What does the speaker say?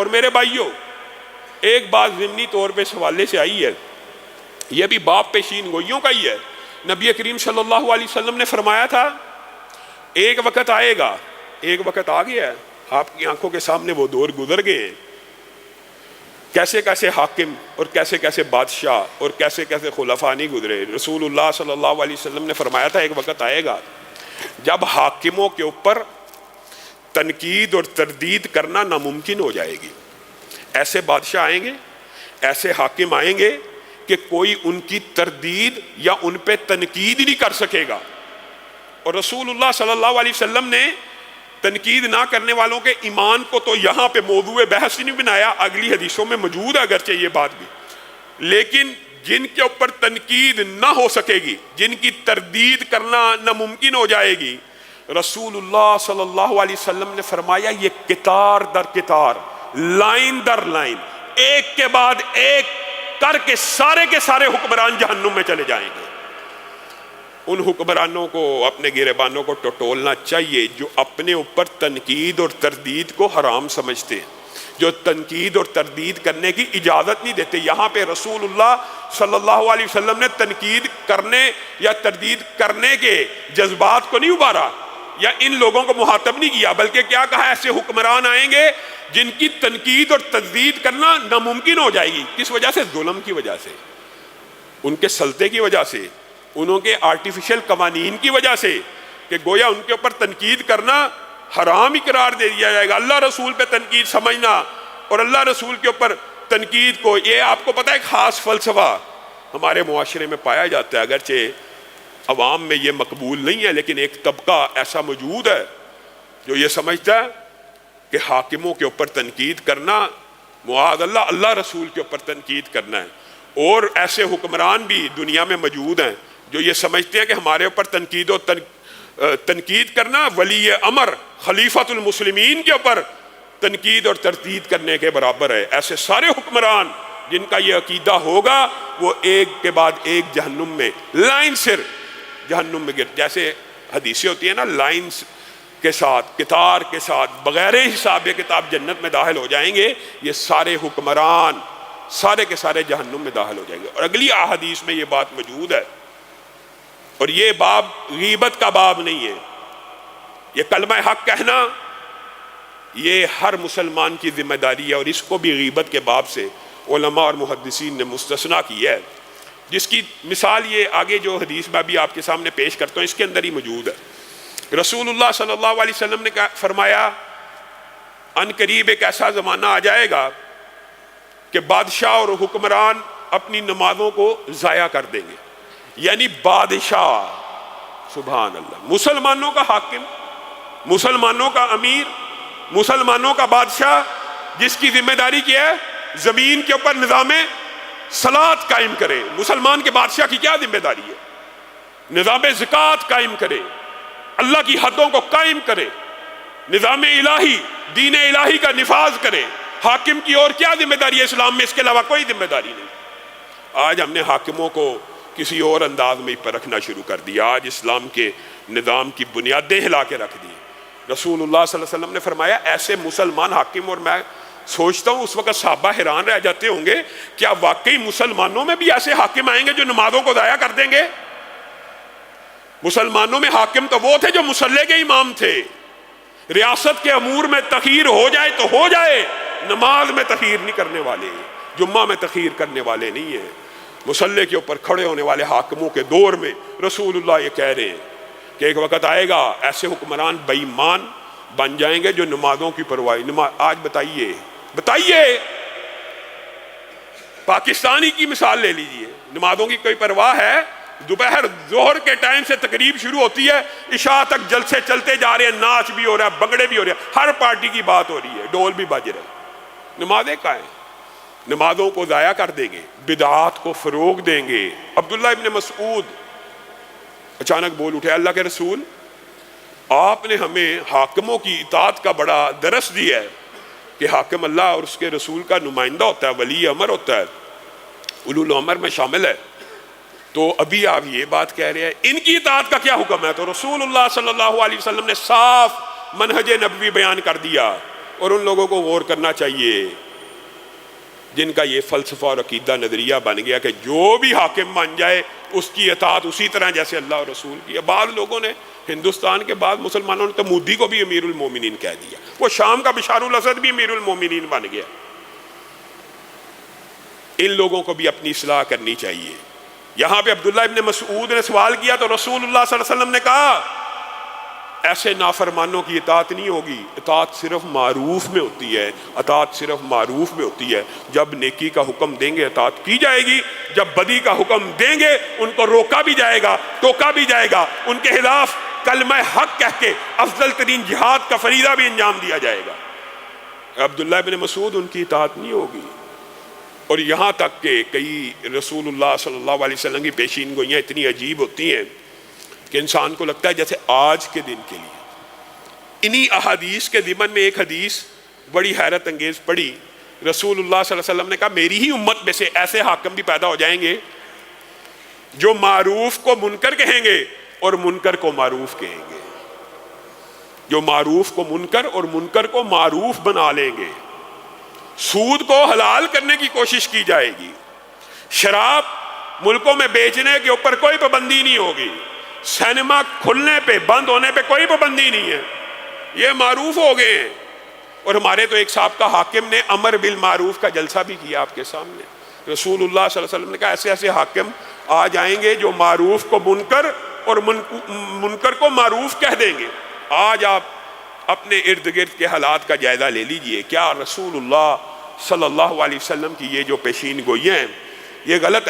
اور میرے بھائیوں ایک بات ضمنی طور پہ اس حوالے سے آئی ہے، یہ بھی باب پیشین گوئیوں کا ہی ہے۔ نبی کریم صلی اللہ علیہ وسلم نے فرمایا تھا ایک وقت آئے گا، ایک وقت آ گیا ہے، آپ کی آنکھوں کے سامنے وہ دور گزر گئے ہیں، کیسے کیسے حاکم اور کیسے کیسے بادشاہ اور کیسے کیسے خلفاء نہیں گزرے۔ رسول اللہ صلی اللہ علیہ وسلم نے فرمایا تھا ایک وقت آئے گا جب حاکموں کے اوپر تنقید اور تردید کرنا ناممکن ہو جائے گی۔ ایسے بادشاہ آئیں گے، ایسے حاکم آئیں گے کہ کوئی ان کی تردید یا ان پہ تنقید نہیں کر سکے گا۔ اور رسول اللہ صلی اللہ علیہ وسلم نے تنقید نہ کرنے والوں کے ایمان کو تو یہاں پہ موضوع بحث نہیں بنایا، اگلی حدیثوں میں موجود ہے اگرچہ یہ بات بھی، لیکن جن کے اوپر تنقید نہ ہو سکے گی، جن کی تردید کرنا ناممکن ہو جائے گی، رسول اللہ صلی اللہ علیہ وسلم نے فرمایا یہ قطار در قطار، لائن در لائن، ایک کے بعد ایک کر کے سارے حکمران جہنم میں چلے جائیں گے۔ ان حکمرانوں کو، اپنے گریبانوں کو ٹٹولنا چاہیے جو اپنے اوپر تنقید اور تردید کو حرام سمجھتے ہیں، جو تنقید اور تردید کرنے کی اجازت نہیں دیتے۔ یہاں پہ رسول اللہ صلی اللہ علیہ وسلم نے تنقید کرنے یا تردید کرنے کے جذبات کو نہیں ابھارا یا ان لوگوں کو مخاطب نہیں کیا، بلکہ کیا کہا ایسے حکمران آئیں گے جن کی تنقید اور تردید کرنا ناممکن ہو جائے گی۔ کس وجہ سے؟ ظلم کی وجہ سے، ان کے سلطے کی وجہ سے، انہوں کے آرٹیفیشل قوانین کی وجہ سے، کہ گویا ان کے اوپر تنقید کرنا حرام ہی قرار دے دیا جائے گا۔ اللہ رسول پہ تنقید سمجھنا اور اللہ رسول کے اوپر تنقید کو، یہ آپ کو پتہ ہے ایک خاص فلسفہ ہمارے معاشرے میں پایا جاتا ہے، اگرچہ عوام میں یہ مقبول نہیں ہے، لیکن ایک طبقہ ایسا موجود ہے جو یہ سمجھتا ہے کہ حاکموں کے اوپر تنقید کرنا معاذ اللہ اللہ رسول کے اوپر تنقید کرنا ہے۔ اور ایسے حکمران بھی دنیا میں موجود ہیں جو یہ سمجھتے ہیں کہ ہمارے اوپر تنقید کرنا ولی امر خلیفۃ المسلمین کے اوپر تنقید اور تردید کرنے کے برابر ہے۔ ایسے سارے حکمران جن کا یہ عقیدہ ہوگا وہ ایک کے بعد ایک جہنم میں لائن سر جہنم میں جیسے حدیثیں ہوتی ہیں نا، لائن کے ساتھ، قطار کے ساتھ، بغیر حساب کتاب جنت میں داخل ہو جائیں گے۔ یہ سارے حکمران سارے کے سارے جہنم میں داخل ہو جائیں گے۔ اور اگلی احادیث میں یہ بات موجود ہے، اور یہ باب غیبت کا باب نہیں ہے، یہ کلمہ حق کہنا یہ ہر مسلمان کی ذمہ داری ہے، اور اس کو بھی غیبت کے باب سے علماء اور محدثین نے مستثنیٰ کیا ہے، جس کی مثال یہ آگے جو حدیث میں بھی آپ کے سامنے پیش کرتا ہوں اس کے اندر ہی موجود ہے۔ رسول اللہ صلی اللہ علیہ وسلم نے فرمایا ان قریب ایک ایسا زمانہ آ جائے گا کہ بادشاہ اور حکمران اپنی نمازوں کو ضائع کر دیں گے، یعنی بادشاہ، سبحان اللہ، مسلمانوں کا حاکم، مسلمانوں کا امیر، مسلمانوں کا بادشاہ، جس کی ذمہ داری کیا ہے؟ زمین کے اوپر نظام صلاۃ قائم کرے۔ مسلمان کے بادشاہ کی کیا ذمہ داری ہے؟ نظام زکوٰۃ قائم کرے، اللہ کی حدوں کو قائم کرے، نظام الہی، دین الہی کا نفاذ کرے۔ حاکم کی اور کیا ذمہ داری ہے اسلام میں؟ اس کے علاوہ کوئی ذمہ داری نہیں۔ آج ہم نے حاکموں کو کسی اور انداز میں پرکھنا شروع کر دیا، آج اسلام کے نظام کی بنیادیں ہلا کے رکھ دی۔ رسول اللہ صلی اللہ علیہ وسلم نے فرمایا ایسے مسلمان حاکم، اور میں سوچتا ہوں اس وقت صحابہ حیران رہ جاتے ہوں گے کیا واقعی مسلمانوں میں بھی ایسے حاکم آئیں گے جو نمازوں کو ضائع کر دیں گے؟ مسلمانوں میں حاکم تو وہ تھے جو مصلی کے امام تھے، ریاست کے امور میں تخیر ہو جائے تو ہو جائے، نماز میں تخیر نہیں کرنے والے، جمعہ میں تخیر کرنے والے نہیں ہیں۔ مصلی کے اوپر کھڑے ہونے والے حاکموں کے دور میں رسول اللہ یہ کہہ رہے ہیں کہ ایک وقت آئے گا ایسے حکمران بے ایمان بن جائیں گے جو نمازوں کی پرواہ۔ آج بتائیے پاکستانی کی مثال لے لیجئے، نمازوں کی کوئی پرواہ ہے؟ دوپہر ظہر کے ٹائم سے تقریب شروع ہوتی ہے، عشاء تک جلسے چلتے جا رہے ہیں، ناچ بھی ہو رہا ہے، بگڑے بھی ہو رہے ہیں، ہر پارٹی کی بات ہو رہی ہے، ڈول بھی بج رہے ہیں۔ نمازیں کہاں ہیں؟ نمازوں کو ضائع کر دیں گے، بدعات کو فروغ دیں گے۔ عبداللہ ابن مسعود اچانک بول اٹھے، اللہ کے رسول آپ نے ہمیں حاکموں کی اطاعت کا بڑا درس دیا ہے کہ حاکم اللہ اور اس کے رسول کا نمائندہ ہوتا ہے، ولی امر ہوتا ہے، اولو الامر میں شامل ہے، تو ابھی آپ یہ بات کہہ رہے ہیں ان کی اطاعت کا کیا حکم ہے؟ تو رسول اللہ صلی اللہ علیہ وسلم نے صاف منہج نبوی بیان کر دیا، اور ان لوگوں کو غور کرنا چاہیے جن کا یہ فلسفہ اور عقیدہ نظریہ بن گیا کہ جو بھی حاکم بن جائے اس کی اطاعت اسی طرح جیسے اللہ اور رسول کی ہے۔ بعض لوگوں نے ہندوستان کے بعد مسلمانوں نے تو مودی کو بھی امیر المومنین کہہ دیا، وہ شام کا بشار الاسد بھی امیر المومنین بن گیا۔ ان لوگوں کو بھی اپنی اصلاح کرنی چاہیے۔ یہاں پہ عبداللہ ابن مسعود نے سوال کیا تو رسول اللہ صلی اللہ علیہ وسلم نے کہا ایسے نافرمانوں کی اطاعت نہیں ہوگی، اطاعت صرف معروف میں ہوتی ہے، اطاعت صرف معروف میں ہوتی ہے۔ جب نیکی کا حکم دیں گے اطاعت کی جائے گی، جب بدی کا حکم دیں گے ان کو روکا بھی جائے گا، ٹوکا بھی جائے گا، ان کے خلاف کلمہ حق کہہ کے افضل ترین جہاد کا فریضہ بھی انجام دیا جائے گا۔ عبداللہ ابن مسعود ان کی اطاعت نہیں ہوگی۔ اور یہاں تک کہ کئی رسول اللہ صلی اللہ علیہ وسلم کی پیشین گوئیاں اتنی عجیب ہوتی ہیں کہ انسان کو لگتا ہے جیسے آج کے دن کے لیے۔ انہی احادیث کے ضمن میں ایک حدیث بڑی حیرت انگیز پڑھی، رسول اللہ صلی اللہ علیہ وسلم نے کہا میری ہی امت میں سے ایسے حاکم بھی پیدا ہو جائیں گے جو معروف کو منکر کہیں گے اور منکر کو معروف کہیں گے، جو معروف کو منکر اور منکر کو معروف بنا لیں گے۔ سود کو حلال کرنے کی کوشش کی جائے گی، شراب ملکوں میں بیچنے کے اوپر کوئی پابندی نہیں ہوگی، سینما کھلنے پہ بند ہونے پہ کوئی پابندی نہیں ہے، یہ معروف ہو گئے ہیں۔ اور ہمارے تو ایک سابقہ حاکم نے امر بالمعروف کا جلسہ بھی کیا آپ کے سامنے۔ رسول اللہ صلی اللہ علیہ وسلم نے کہا ایسے ایسے حاکم آ جائیں گے جو معروف کو منکر اور منکر کو معروف کہہ دیں گے۔ آج آپ اپنے ارد گرد کے حالات کا جائزہ لے لیجئے، کیا رسول اللہ صلی اللہ علیہ وسلم کی یہ جو پیشین گوئیاں ہیں یہ غلط ہے؟